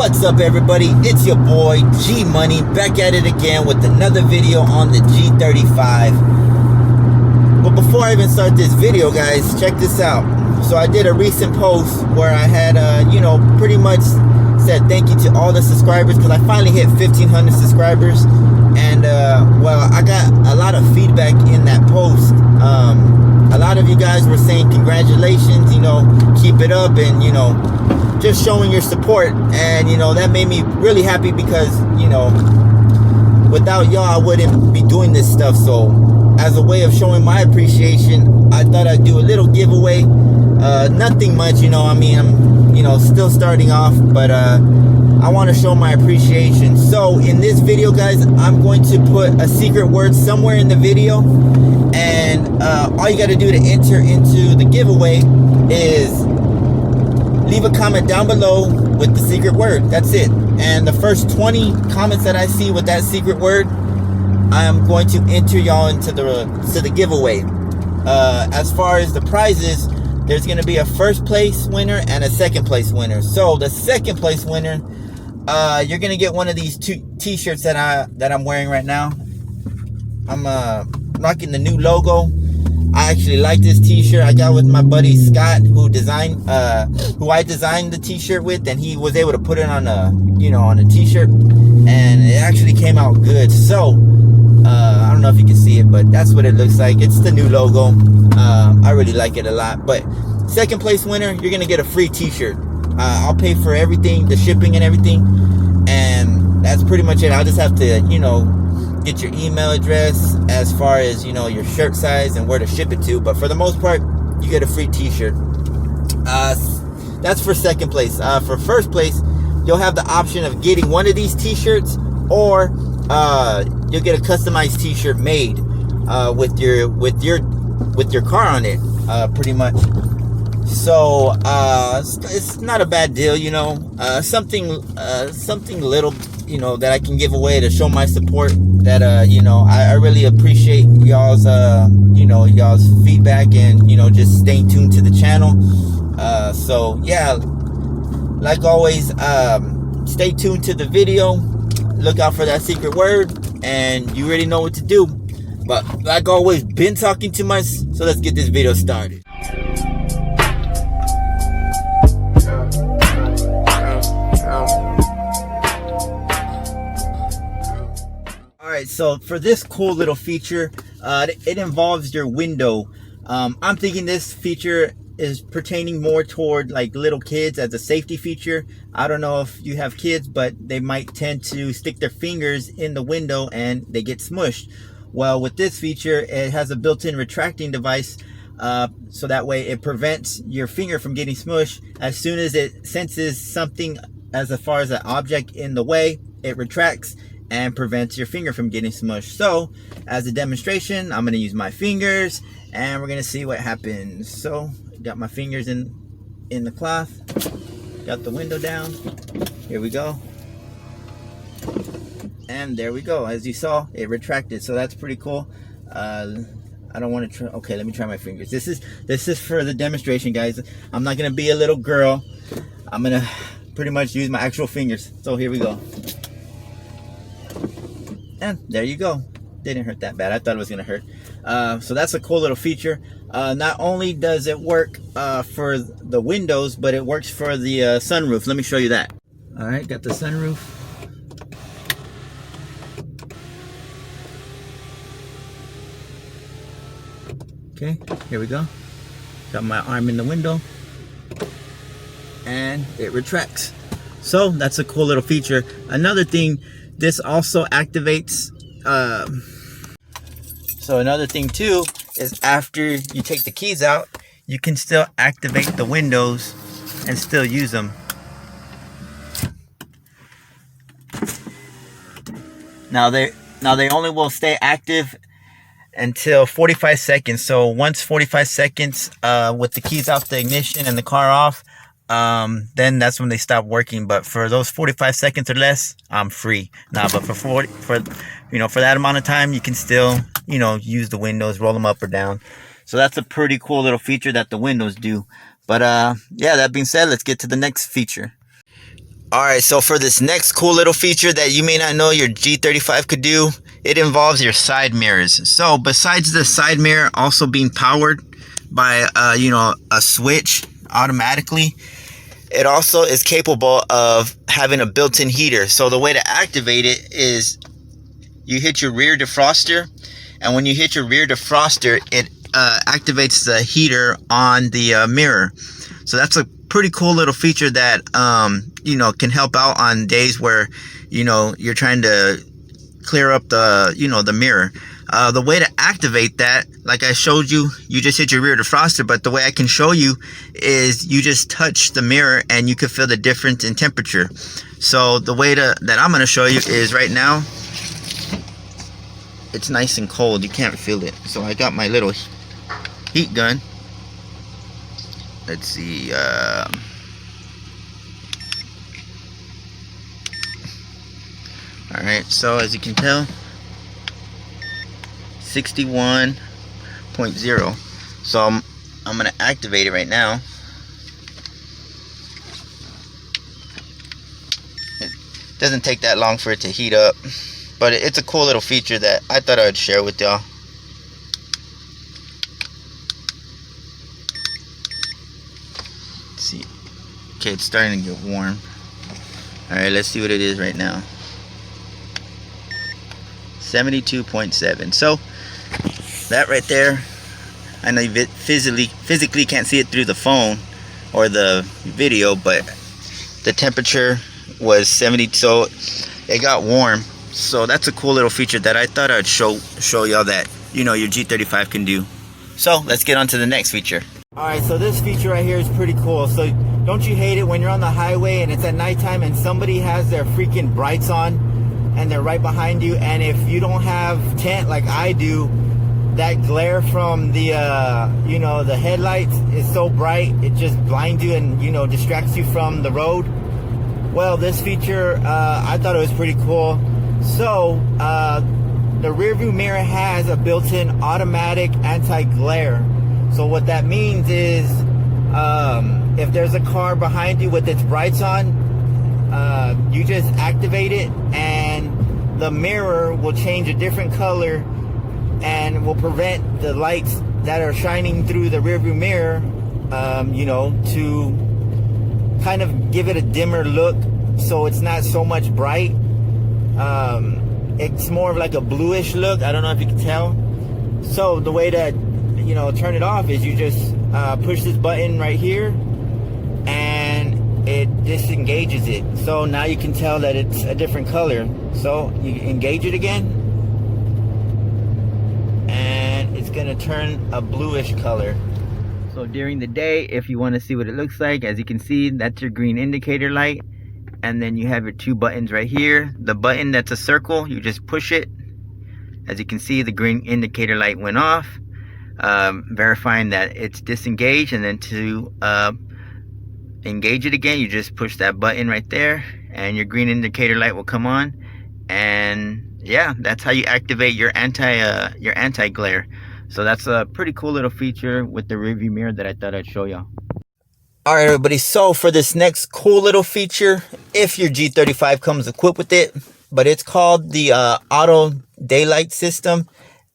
What's up, everybody? It's your boy G Money back at it again with another video on the G35. But before I even start this video, guys, check this out. So I did a recent post where I had pretty much said thank you to all the subscribers, because I finally hit 1,500 subscribers. And well, I got a lot of feedback in that post. A lot of you guys were saying congratulations, keep it up, and just showing your support. And that made me really happy, because without y'all I wouldn't be doing this stuff. So as a way of showing my appreciation, I thought I'd do a little giveaway. Nothing much, I'm still starting off, but I want to show my appreciation. So in this video, guys, I'm going to put a secret word somewhere in the video, and all you got to do to enter into the giveaway is leave a comment down below with the secret word. That's it. And the first 20 comments that I see with that secret word, I am going to enter y'all into the giveaway. As far as the prizes, there's going to be a first place winner and a second place winner. So the second place winner, you're going to get one of these two t-shirts that I'm wearing right now. I'm rocking the new logo. I actually like this t-shirt. I got with my buddy Scott, who I designed the t-shirt with, and he was able to put it on a t-shirt, and it actually came out good. So I don't know if you can see it, but that's what it looks like. It's the new logo. I really like it a lot. But second place winner, you're gonna get a free t-shirt. I'll pay for everything, the shipping and everything, and that's pretty much it. I'll just have to get your email address as far as your shirt size and where to ship it to. But for the most part, you get a free t-shirt. That's for second place. For first place, you'll have the option of getting one of these t-shirts, or you'll get a customized t-shirt made with your car on it, pretty much. So it's not a bad deal, something little that I can give away to show my support. That I really appreciate y'all's y'all's feedback, and just staying tuned to the channel. So yeah, like always, stay tuned to the video, look out for that secret word, and you already know what to do. But like always, been talking too much, so let's get this video started. Alright, so for this cool little feature, it involves your window. I'm thinking this feature is pertaining more toward like little kids as a safety feature. I don't know if you have kids, but they might tend to stick their fingers in the window and they get smushed. Well, with this feature, it has a built-in retracting device, so that way it prevents your finger from getting smushed. As soon as it senses something as far as an object in the way, it retracts and prevents your finger from getting smushed. So as a demonstration, I'm going to use my fingers, and we're going to see what happens. So got my fingers in the cloth, got the window down, here we go, and there we go. As you saw, it retracted, so that's pretty cool. I don't want to try. Okay, let me try my fingers. This is for the demonstration, guys. I'm not gonna be a little girl. I'm gonna pretty much use my actual fingers. So here we go, and there you go. Didn't hurt that bad. I thought it was gonna hurt. So that's a cool little feature. Not only does it work for the windows, but it works for the sunroof. Let me show you that. All right, got the sunroof. Okay, here we go. Got my arm in the window, and it retracts. So that's a cool little feature. Another thing, this also activates. So another thing too is, after you take the keys out, you can still activate the windows and still use them. Now they only will stay active until 45 seconds. So once 45 seconds with the keys out the ignition and the car off, then that's when they stop working. But for those 45 seconds or less, I'm free. Nah, but for that amount of time, you can still use the windows, roll them up or down. So that's a pretty cool little feature that the windows do. But yeah, that being said, let's get to the next feature. Alright, so for this next cool little feature that you may not know your G35 could do, it involves your side mirrors. So besides the side mirror also being powered by a switch automatically, it also is capable of having a built-in heater. So the way to activate it is you hit your rear defroster, and when you hit your rear defroster, it activates the heater on the mirror. So that's a pretty cool little feature that can help out on days where you're trying to clear up the mirror. The way to activate that, like I showed you, you just hit your rear defroster, but the way I can show you is you just touch the mirror and you can feel the difference in temperature. So the way that I'm going to show you is right now it's nice and cold, you can't feel it. So I got my little heat gun. Let's see, alright, so as you can tell, 61.0. So I'm gonna activate it right now. It doesn't take that long for it to heat up, but it's a cool little feature that I thought I would share with y'all. See, okay, it's starting to get warm. Alright, let's see what it is right now. 72.7. So that right there, I know you physically can't see it through the phone or the video, but the temperature was 70, so it got warm. So that's a cool little feature that I thought I'd show y'all that your G35 can do. So let's get on to the next feature. Alright, so this feature right here is pretty cool. So don't you hate it when you're on the highway and it's at nighttime and somebody has their freaking brights on and they're right behind you, and if you don't have tent like I do, that glare from the the headlights is so bright it just blinds you and distracts you from the road. Well, this feature I thought it was pretty cool. So the rear view mirror has a built-in automatic anti-glare. So what that means is if there's a car behind you with its brights on, you just activate it and the mirror will change a different color and will prevent the lights that are shining through the rearview mirror to kind of give it a dimmer look, so it's not so much bright. It's more of like a bluish look. I don't know if you can tell. So the way to turn it off is you just push this button right here and it disengages it. So now you can tell that it's a different color. So you engage it again and it's gonna turn a bluish color. So during the day, if you want to see what it looks like, as you can see, that's your green indicator light, and then you have your two buttons right here. The button that's a circle, you just push it. As you can see, the green indicator light went off, verifying that it's disengaged. And then to engage it again, you just push that button right there and your green indicator light will come on. And yeah, that's how you activate your anti-glare. So that's a pretty cool little feature with the rearview mirror that I thought I'd show y'all. Alright everybody, so for this next cool little feature, if your G35 comes equipped with it, but it's called the auto daylight system,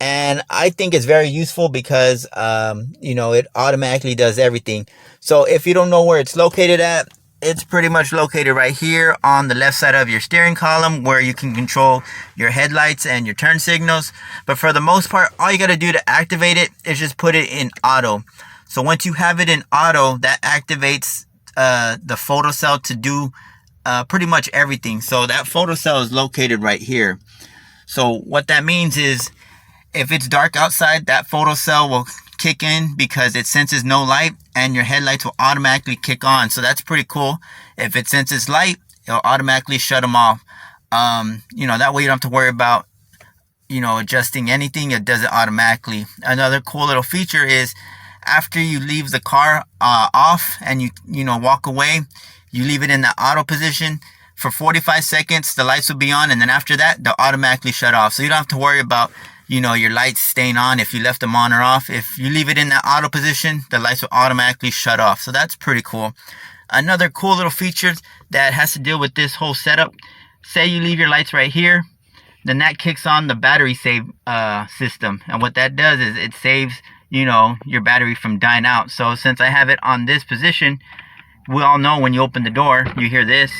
and I think it's very useful because it automatically does everything. So if you don't know where it's located at, it's pretty much located right here on the left side of your steering column, where you can control your headlights and your turn signals. But for the most part, all you got to do to activate it is just put it in auto. So once you have it in auto, that activates the photo cell to do pretty much everything. So that photo cell is located right here. So what that means is if it's dark outside, that photo cell will kick in because it senses no light, and your headlights will automatically kick on. So that's pretty cool. If it senses light, it'll automatically shut them off. That way you don't have to worry about adjusting anything. It does it automatically. Another cool little feature is after you leave the car off and you walk away, you leave it in the auto position for 45 seconds. The lights will be on, and then after that they'll automatically shut off. So you don't have to worry about your lights staying on if you left them on or off. If you leave it in that auto position, the lights will automatically shut off. So that's pretty cool. another cool little feature that has to deal with this whole setup. Say you leave your lights right here, then that kicks on the battery save system, and what that does is it saves, you know, your battery from dying out. So since I have it on this position, we all know when you open the door, you hear this,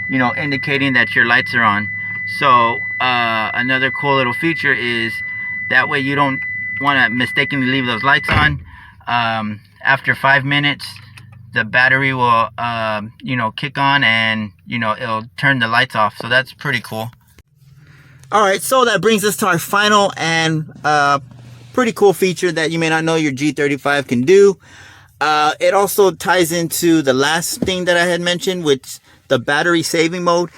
you know, indicating that your lights are on. So another cool little feature is that way you don't want to mistakenly leave those lights on. After 5 minutes, the battery will you know, kick on, and you know, it'll turn the lights off. So that's pretty cool. All right, so that brings us to our final and pretty cool feature that you may not know your G35 can do. It also ties into the last thing that I had mentioned, which the battery saving mode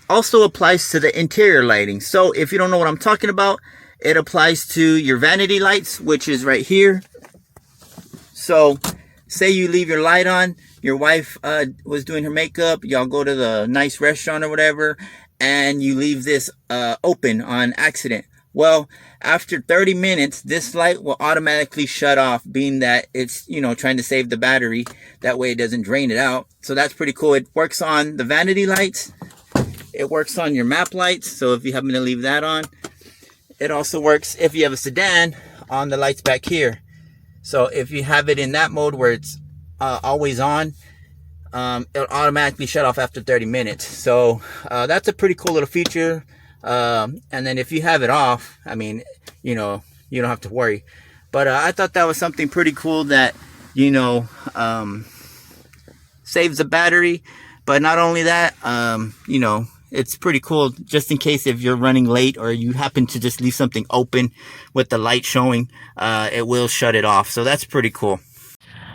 also applies to the interior lighting. So if you don't know what I'm talking about, it applies to your vanity lights, which is right here. So say you leave your light on, your wife was doing her makeup, y'all go to the nice restaurant or whatever, and you leave this open on accident. Well, after 30 minutes, this light will automatically shut off, being that it's, you know, trying to save the battery. That way it doesn't drain it out. So that's pretty cool. It works on the vanity lights. It works on your map lights. So if you happen to leave that on, it also works if you have a sedan on the lights back here. So if you have it in that mode where it's always on, it'll automatically shut off after 30 minutes. So that's a pretty cool little feature. And then if you have it off, I mean, you know, you don't have to worry. But I thought that was something pretty cool that, you know, saves the battery. But not only that, you know, it's pretty cool just in case if you're running late or you happen to just leave something open with the light showing, it will shut it off. So that's pretty cool.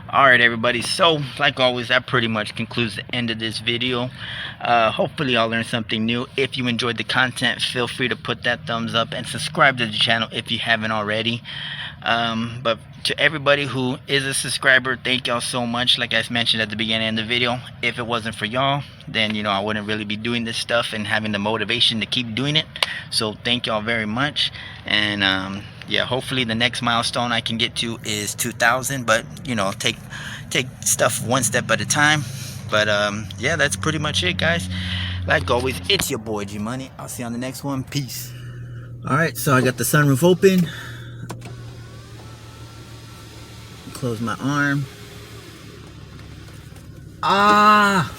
Alright everybody, so like always, that pretty much concludes the end of this video. Hopefully y'all learned something new. If you enjoyed the content, feel free to put that thumbs up and subscribe to the channel if you haven't already. But to everybody who is a subscriber, thank y'all so much. Like I mentioned at the beginning of the video, if it wasn't for y'all, then you know, I wouldn't really be doing this stuff and having the motivation to keep doing it. So thank y'all very much. And yeah, hopefully the next milestone I can get to is 2,000, but you know, take stuff one step at a time. But yeah, that's pretty much it, guys. Like always, it's your boy G Money. I'll see you on the next one. Peace. All right, so I got the sunroof open. Close my arm. Ah.